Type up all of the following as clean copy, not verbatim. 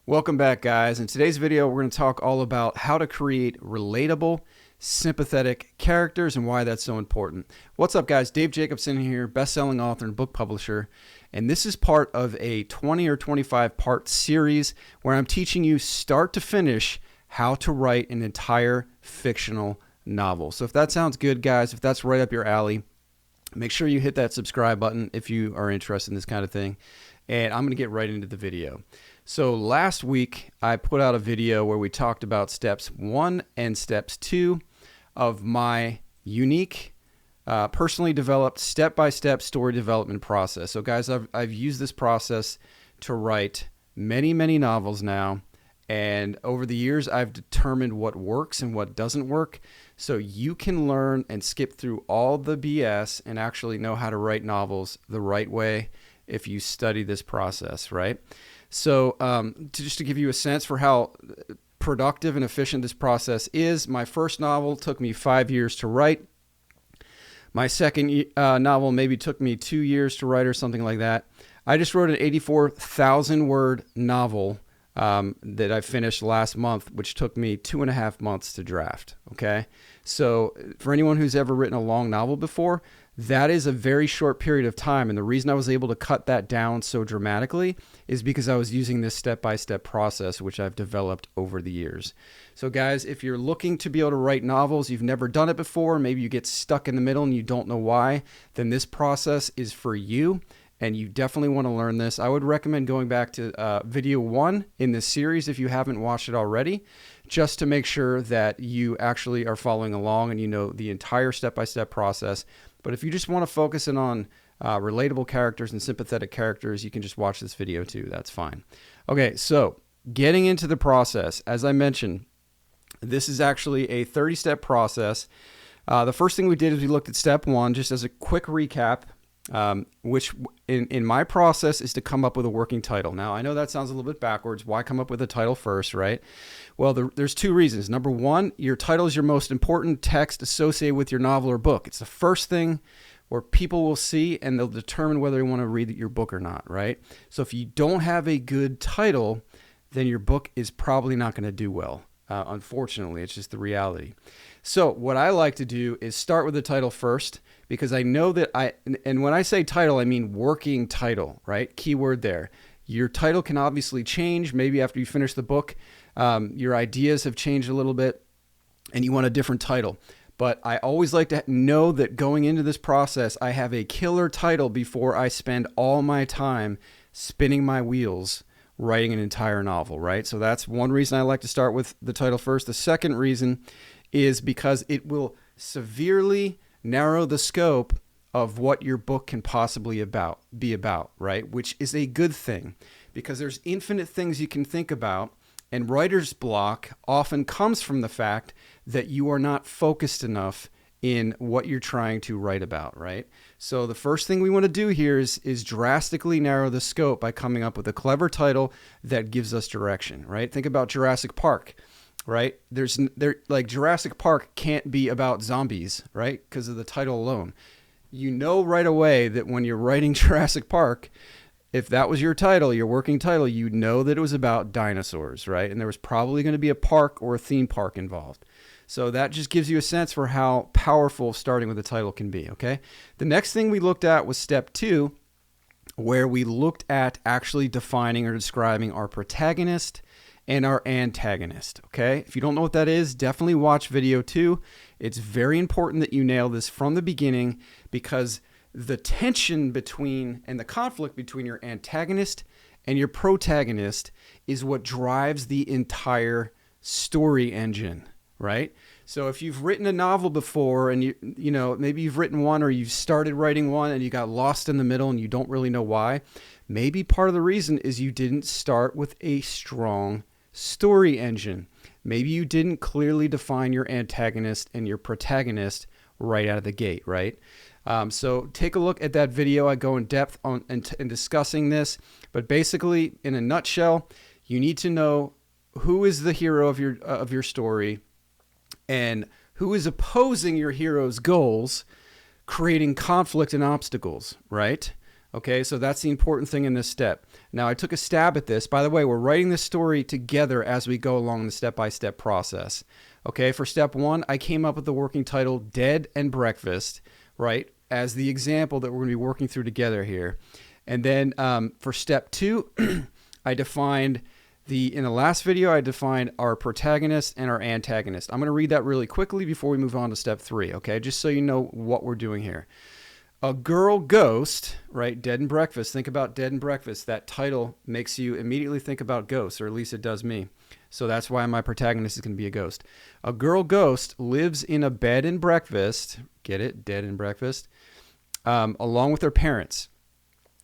Welcome back, guys. In today's video, we're going to talk all about how to create relatable, sympathetic characters and why that's so important. What's up, guys? Dave Jacobson here, best-selling author and book publisher, and this is part of a 20 or 25 part series where I'm teaching you start to finish how to write an entire fictional novel. So if that sounds good, guys, if that's right up your alley, make sure you hit that subscribe button if you are interested in this kind of thing. And I'm going to get right into the video. So last week, I put out a video where we talked about steps 1 and steps 2 of my unique, personally developed step-by-step story development process. So guys, I've used this process to write many, many novels now. And over the years, I've determined what works and what doesn't work. So you can learn and skip through all the BS and actually know how to write novels the right way if you study this process, right? So just to give you a sense for how productive and efficient this process is, my first novel took me 5 years to write. My second novel maybe took me 2 years to write or something like that. I just wrote an 84,000 word novel that I finished last month, which took me 2.5 months to draft. Okay. So for anyone who's ever written a long novel before, that is a very short period of time. And the reason I was able to cut that down so dramatically is because I was using this step-by-step process, which I've developed over the years. So guys, if you're looking to be able to write novels, you've never done it before, maybe you get stuck in the middle and you don't know why, then this process is for you. And you definitely want to learn this. I would recommend going back to video 1 in this series if you haven't watched it already, just to make sure that you actually are following along and you know the entire step-by-step process. But if you just want to focus in on relatable characters and sympathetic characters, you can just watch this video too. That's fine. Okay, so getting into the process, as I mentioned, this is actually a 30-step process. The first thing we did is we looked at step 1, just as a quick recap. Which in my process is to come up with a working title. Now, I know that sounds a little bit backwards. Why come up with a title first, right? Well, there's 2 reasons. Number 1, your title is your most important text associated with your novel or book. It's the first thing where people will see and they'll determine whether they want to read your book or not, right? So if you don't have a good title, then your book is probably not going to do well. Unfortunately, it's just the reality. So what I like to do is start with the title first, because I know that and when I say title, I mean working title, right? Keyword there. Your title can obviously change. Maybe after you finish the book, your ideas have changed a little bit and you want a different title. But I always like to know that going into this process, I have a killer title before I spend all my time spinning my wheels writing an entire novel, right? So that's one reason I like to start with the title first. The second reason is because it will severely narrow the scope of what your book can possibly be about, right? Which is a good thing, because there's infinite things you can think about, and writer's block often comes from the fact that you are not focused enough in what you're trying to write about, right? So the first thing we want to do here is drastically narrow the scope by coming up with a clever title that gives us direction, right? Think about Jurassic Park, right? Like Jurassic Park can't be about zombies, right? Because of the title alone. You know right away that when you're writing Jurassic Park, if that was your title, your working title, you know that it was about dinosaurs, right? And there was probably going to be a park or a theme park involved. So that just gives you a sense for how powerful starting with a title can be, okay? The next thing we looked at was step 2, where we looked at actually defining or describing our protagonist and our antagonist, okay? If you don't know what that is, definitely watch video 2. It's very important that you nail this from the beginning, because the tension between and the conflict between your antagonist and your protagonist is what drives the entire story engine, right? So if you've written a novel before and you know, maybe you've written one or you've started writing one and you got lost in the middle and you don't really know why, maybe part of the reason is you didn't start with a strong story engine. Maybe you didn't clearly define your antagonist and your protagonist right out of the gate, right? So take a look at that video. I go in depth on in discussing this, but basically, in a nutshell, you need to know who is the hero of your story and who is opposing your hero's goals, creating conflict and obstacles, right? Okay, so that's the important thing in this step. Now, I took a stab at this. By the way, we're writing this story together as we go along the step-by-step process. Okay, for step 1, I came up with the working title Dead and Breakfast, right, as the example that we're going to be working through together here. And then for step 2, I defined in the last video, I defined our protagonist and our antagonist. I'm going to read that really quickly before we move on to step 3, okay, just so you know what we're doing here. A girl ghost, right? Dead and Breakfast. Think about Dead and Breakfast. That title makes you immediately think about ghosts, or at least it does me. So that's why my protagonist is going to be a ghost. A girl ghost lives in a bed and breakfast. Get it? Dead and Breakfast. Along with her parents.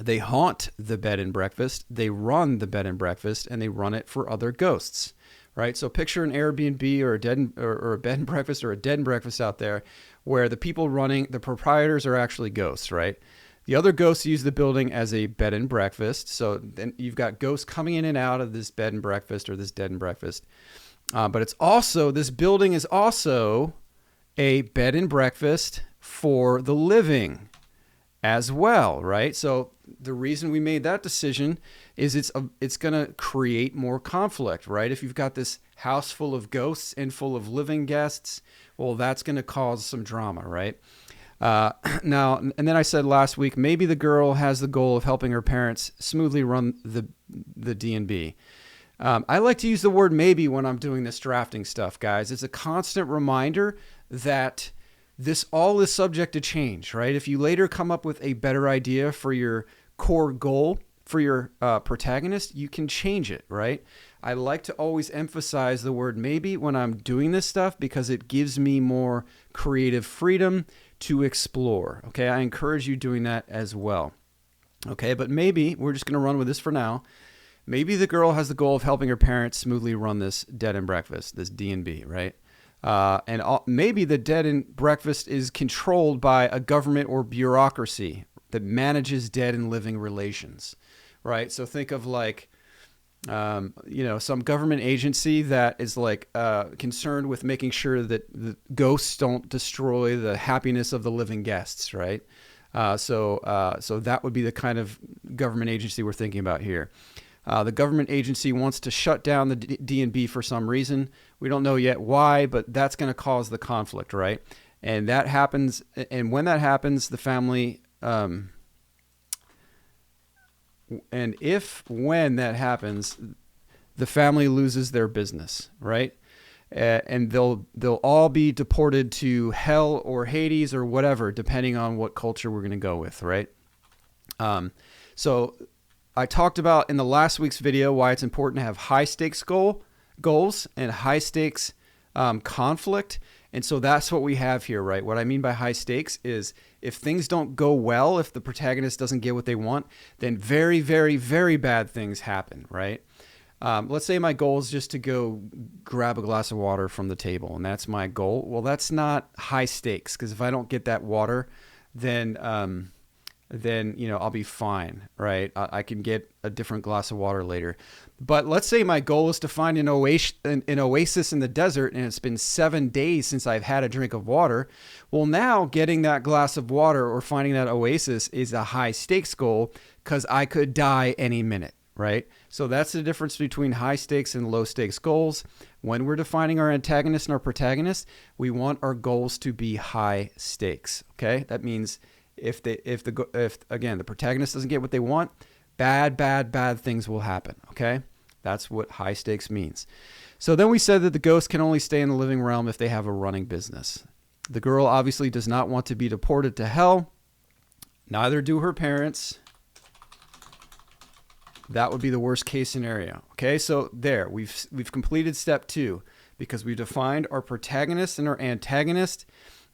They haunt the bed and breakfast. They run the bed and breakfast, and they run it for other ghosts. Right? So picture an Airbnb or a bed and breakfast or a dead and breakfast out there where the people running, the proprietors are actually ghosts, right? The other ghosts use the building as a bed and breakfast. So then you've got ghosts coming in and out of this bed and breakfast or this dead and breakfast. But it's also, this building is also a bed and breakfast for the living as well, right? So the reason we made that decision is it's going to create more conflict, right? If you've got this house full of ghosts and full of living guests, well, that's going to cause some drama, right? Now, and then I said last week, maybe the girl has the goal of helping her parents smoothly run the D&B. I like to use the word maybe when I'm doing this drafting stuff, guys. It's a constant reminder that this all is subject to change, right? If you later come up with a better idea for your core goal for your protagonist, you can change it, right? I like to always emphasize the word maybe when I'm doing this stuff because it gives me more creative freedom to explore, okay? I encourage you doing that as well, okay? But maybe, we're just going to run with this for now. Maybe the girl has the goal of helping her parents smoothly run this dead and breakfast, this D&B, right? Maybe the dead and breakfast is controlled by a government or bureaucracy that manages dead and living relations, right? So think of like, some government agency that is like concerned with making sure that the ghosts don't destroy the happiness of the living guests, right? So that would be the kind of government agency we're thinking about here. The government agency wants to shut down the D&B for some reason. We don't know yet why, but that's going to cause the conflict, right? And that happens, and when that happens, the family, when that happens, the family loses their business, right? And they'll all be deported to hell or Hades or whatever, depending on what culture we're going to go with, right? So I talked about in the last week's video why it's important to have high stakes goals and high stakes conflict. And so that's what we have here, right? What I mean by high stakes is if things don't go well, if the protagonist doesn't get what they want, then very, very, very bad things happen, right? Let's say my goal is just to go grab a glass of water from the table, and that's my goal. Well, that's not high stakes, because if I don't get that water, then I'll be fine, right? I can get a different glass of water later. But let's say my goal is to find an oasis in the desert, and it's been 7 days since I've had a drink of water. Well, now getting that glass of water or finding that oasis is a high stakes goal because I could die any minute, right? So that's the difference between high stakes and low stakes goals. When we're defining our antagonist and our protagonist, we want our goals to be high stakes, okay? That means if the protagonist doesn't get what they want, bad things will happen, okay? That's what high stakes means. So then we said that the ghost can only stay in the living realm if they have a running business. The girl obviously does not want to be deported to hell. Neither do her parents. That would be the worst case scenario. Okay, so there, we've completed step 2 because we defined our protagonist and our antagonist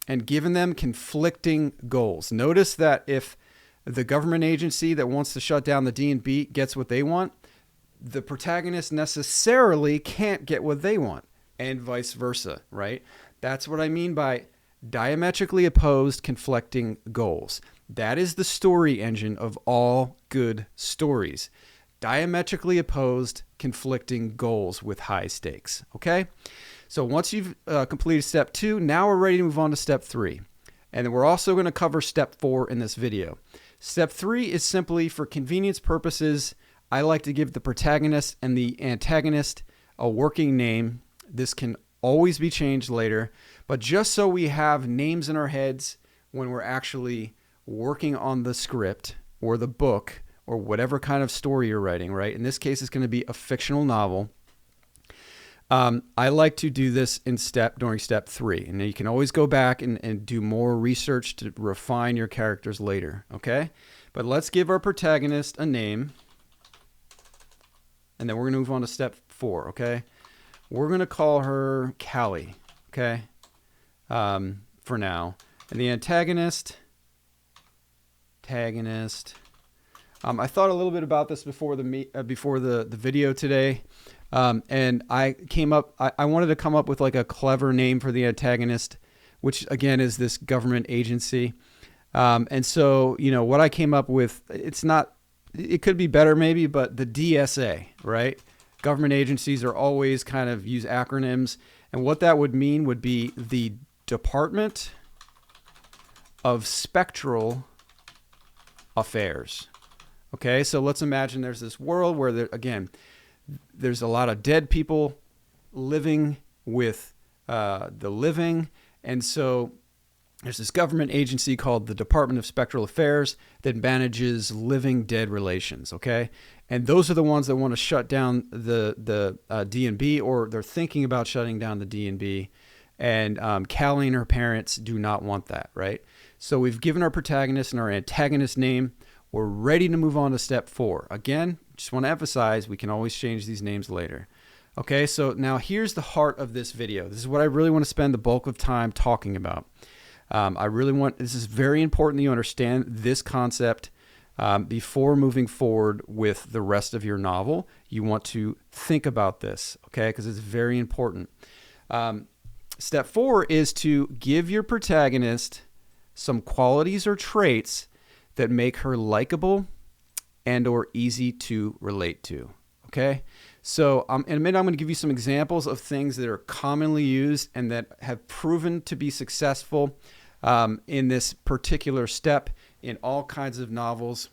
and given them conflicting goals. Notice that if the government agency that wants to shut down the D&B gets what they want, the protagonist necessarily can't get what they want, and vice versa, right? That's what I mean by diametrically opposed conflicting goals. That is the story engine of all good stories. Diametrically opposed conflicting goals with high stakes, okay? So once you've completed step 2, now we're ready to move on to step 3. And then we're also going to cover step 4 in this video. Step 3 is simply for convenience purposes. I like to give the protagonist and the antagonist a working name. This can always be changed later, but just so we have names in our heads when we're actually working on the script or the book or whatever kind of story you're writing, right? In this case, it's going to be a fictional novel. I like to do this during step 3. And you can always go back and do more research to refine your characters later, okay? But let's give our protagonist a name. And then we're going to move on to step 4, okay? We're going to call her Callie, okay? For now. And the antagonist. I thought a little bit about this before the video today. And I wanted to come up with like a clever name for the antagonist, which again is this government agency. And so, what I came up with, it could be better maybe, but the DSA, right? Government agencies are always kind of use acronyms. And what that would mean would be the Department of Spectral Affairs. Okay, so let's imagine there's this world where there's a lot of dead people living with the living. And so there's this government agency called the Department of Spectral Affairs that manages living dead relations, okay? And those are the ones that want to shut down the D&B, or they're thinking about shutting down the D&B. And Callie and her parents do not want that, right? So we've given our protagonist and our antagonist name. We're ready to move on to step 4. Again, just want to emphasize, we can always change these names later. Okay, so now here's the heart of this video. This is what I really want to spend the bulk of time talking about. This is very important that you understand this concept before moving forward with the rest of your novel. You want to think about this, okay, because it's very important. Step 4 is to give your protagonist some qualities or traits that make her likable and or easy to relate to, okay? So in a minute, I'm going to give you some examples of things that are commonly used and that have proven to be successful in this particular step in all kinds of novels.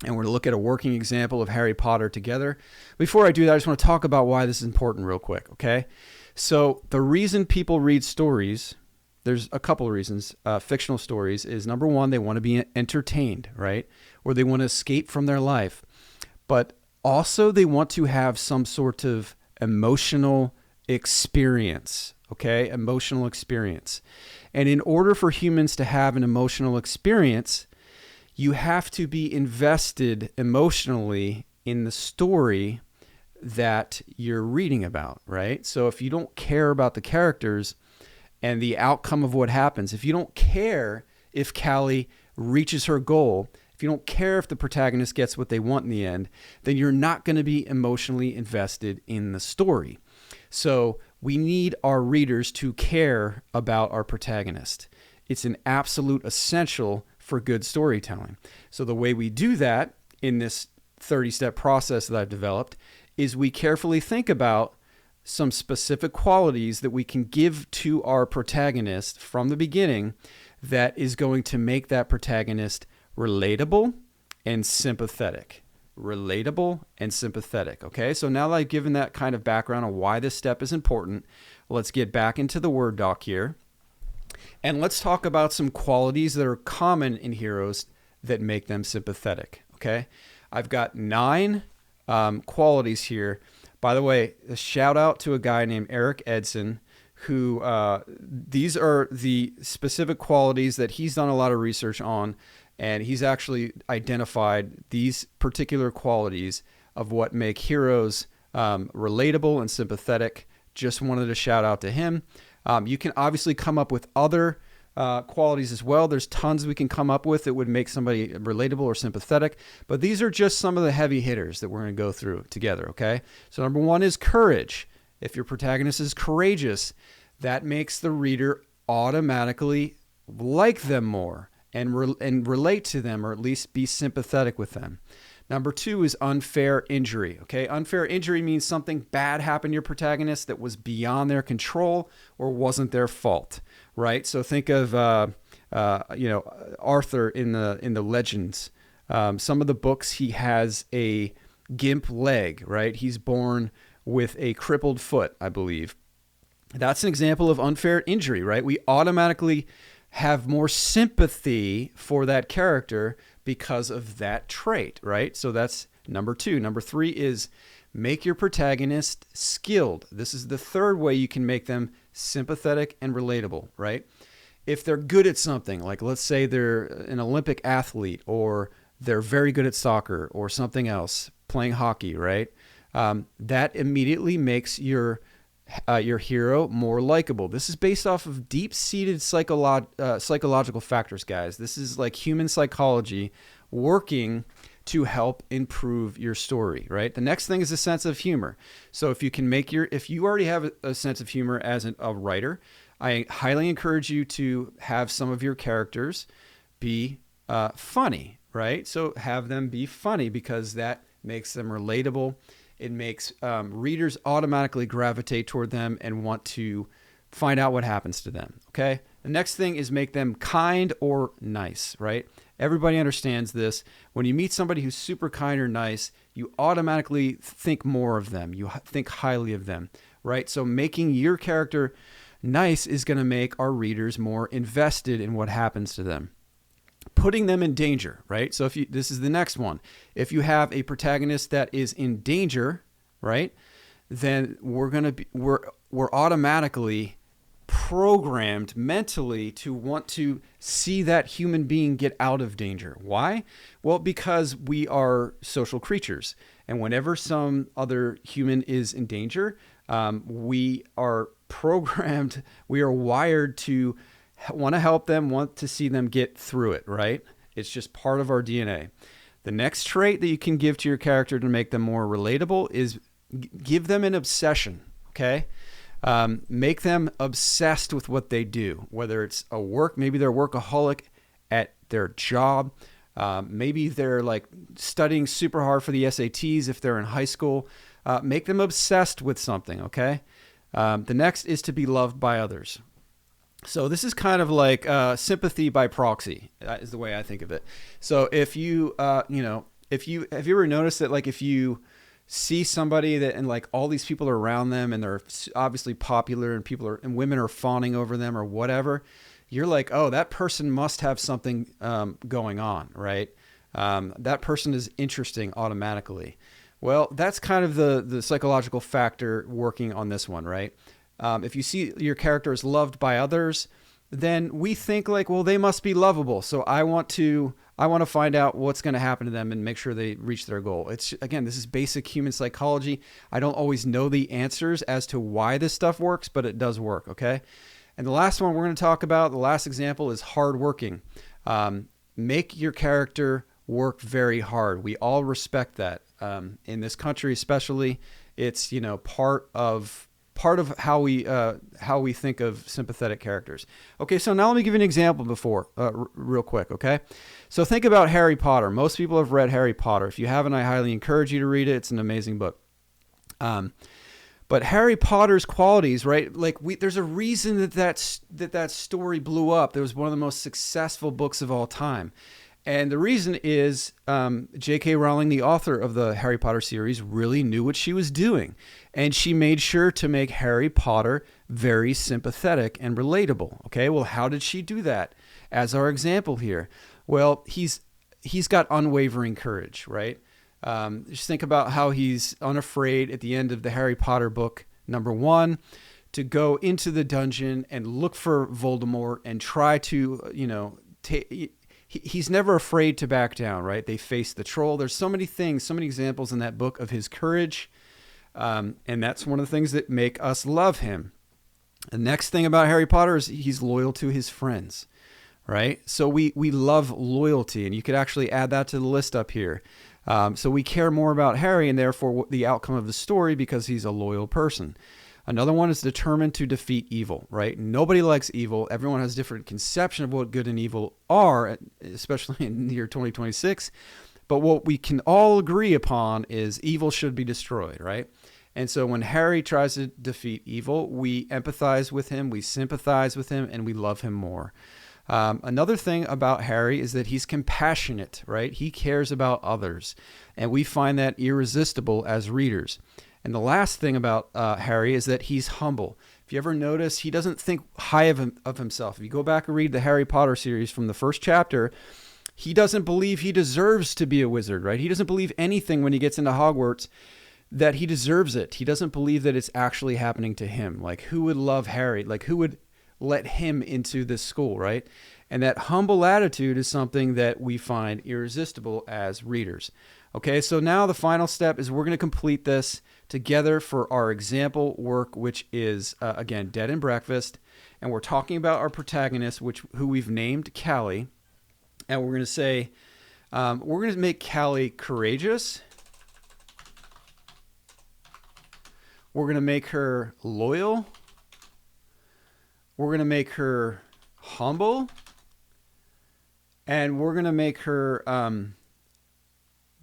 And we're going to look at a working example of Harry Potter together. Before I do that, I just want to talk about why this is important real quick, okay? So the reason people read stories, there's a couple of reasons, fictional stories, is number one, they want to be entertained, right? Or they want to escape from their life. But also they want to have some sort of emotional experience, okay? Emotional experience. And in order for humans to have an emotional experience, you have to be invested emotionally in the story that you're reading about, right? So if you don't care about the characters and the outcome of what happens, if you don't care if Callie reaches her goal, if you don't care if the protagonist gets what they want in the end, then you're not going to be emotionally invested in the story. So we need our readers to care about our protagonist. It's an absolute essential for good storytelling. So the way we do that in this 30-step process that I've developed is we carefully think about some specific qualities that we can give to our protagonist from the beginning that is going to make that protagonist relatable and sympathetic. Relatable and sympathetic. Okay, so now that I've given that kind of background on why this step is important, let's get back into the Word doc here. And let's talk about some qualities that are common in heroes that make them sympathetic. Okay, I've got 9 qualities here. By the way, a shout out to a guy named Eric Edson, who these are the specific qualities that he's done a lot of research on, and he's actually identified these particular qualities of what make heroes relatable and sympathetic. Just wanted to shout out to him. You can obviously come up with other qualities as well. There's tons we can come up with that would make somebody relatable or sympathetic, but these are just some of the heavy hitters that we're going to go through together, okay? So number 1 is courage. If your protagonist is courageous, that makes the reader automatically like them more and relate to them, or at least be sympathetic with them. Number 2 is unfair injury. Okay, unfair injury means something bad happened to your protagonist that was beyond their control or wasn't their fault, right? So think of Arthur in the Legends. Some of the books, he has a gimp leg, right? He's born with a crippled foot, I believe. That's an example of unfair injury, right? We automatically have more sympathy for that character because of that trait, right? So that's number 2. Number 3 is make your protagonist skilled. This is the third way you can make them sympathetic and relatable, right? If they're good at something, like let's say they're an Olympic athlete, or they're very good at soccer or something else, playing hockey, right? That immediately makes your hero more likable. This is based off of deep-seated psychological factors, guys. This is like human psychology working to help improve your story, right? The next thing is a sense of humor. So if you already have a sense of humor as a writer, I highly encourage you to have some of your characters be funny, right? So have them be funny, because that makes them relatable. It makes readers automatically gravitate toward them and want to find out what happens to them, okay? The next thing is make them kind or nice, right? Everybody understands this. When you meet somebody who's super kind or nice, you automatically think more of them. You think highly of them, right? So making your character nice is going to make our readers more invested in what happens to them. Putting them in danger, right? So this is the next one. If you have a protagonist that is in danger, right, then we're automatically programmed mentally to want to see that human being get out of danger. Why? Well, because we are social creatures, and whenever some other human is in danger, we are programmed, we are wired to want to help them, want to see them get through it, right? It's just part of our DNA. The next trait that you can give to your character to make them more relatable is give them an obsession, okay? Make them obsessed with what they do, whether it's maybe they're a workaholic at their job. Maybe they're like studying super hard for the SATs if they're in high school. Make them obsessed with something, okay? The next is to be loved by others. So this is kind of like sympathy by proxy, is the way I think of it. So if you, have you ever noticed that, like, if you see somebody that, and like all these people are around them and they're obviously popular and women are fawning over them or whatever, you're like, oh, that person must have something going on, right? That person is interesting automatically. Well, that's kind of the psychological factor working on this one, right? If you see your character is loved by others, then we think like, well, they must be lovable. So I want to find out what's going to happen to them and make sure they reach their goal. Again, this is basic human psychology. I don't always know the answers as to why this stuff works, but it does work. Okay. And the last one we're going to talk about, the last example, is hardworking. Make your character work very hard. We all respect that. In this country, especially, it's, part of how we think of sympathetic characters. Okay, so now let me give you an example real quick, okay? So think about Harry Potter. Most people have read Harry Potter. If you haven't, I highly encourage you to read it. It's an amazing book. But Harry Potter's qualities, right? Like there's a reason that story blew up. It was one of the most successful books of all time. And the reason is J.K. Rowling, the author of the Harry Potter series, really knew what she was doing. And she made sure to make Harry Potter very sympathetic and relatable. Okay, well, how did she do that? As our example here. Well, he's got unwavering courage, right? Just think about how he's unafraid at the end of the Harry Potter book, number 1, to go into the dungeon and look for Voldemort and try to, he's never afraid to back down, right? They face the troll. There's so many things, so many examples in that book of his courage. And that's one of the things that make us love him. The next thing about Harry Potter is he's loyal to his friends, right? So we love loyalty, and you could actually add that to the list up here. So we care more about Harry and therefore the outcome of the story because he's a loyal person. Another one is determined to defeat evil, right? Nobody likes evil. Everyone has a different conception of what good and evil are, especially in the year 2026. But what we can all agree upon is evil should be destroyed, right? And so when Harry tries to defeat evil, we empathize with him, we sympathize with him, and we love him more. Another thing about Harry is that he's compassionate, right? He cares about others, and we find that irresistible as readers. And the last thing about Harry is that he's humble. If you ever notice, he doesn't think high of himself. If you go back and read the Harry Potter series from the first chapter, he doesn't believe he deserves to be a wizard, right? He doesn't believe anything when he gets into Hogwarts that he deserves it. He doesn't believe that it's actually happening to him. Like, who would love Harry? Like, who would let him into this school, right? And that humble attitude is something that we find irresistible as readers. Okay, so now the final step is we're going to complete this together for our example work, which is, again, Dead and Breakfast. And we're talking about our protagonist, who we've named Callie. And we're going to say, we're going to make Callie courageous. We're going to make her loyal. We're going to make her humble. And we're going to make her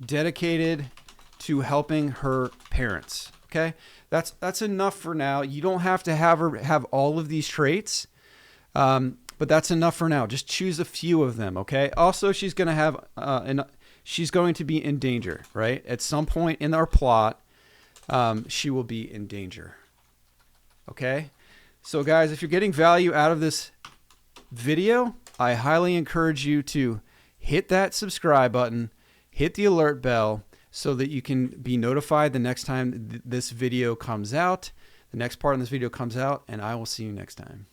dedicated to helping her parents. Okay? That's enough for now. You don't have to have her have all of these traits. But that's enough for now. Just choose a few of them, okay? Also, she's going to have, she's going to be in danger, right? At some point in our plot, she will be in danger, okay? So, guys, if you're getting value out of this video, I highly encourage you to hit that subscribe button, hit the alert bell, so that you can be notified the next time this video comes out, the next part of this video comes out, and I will see you next time.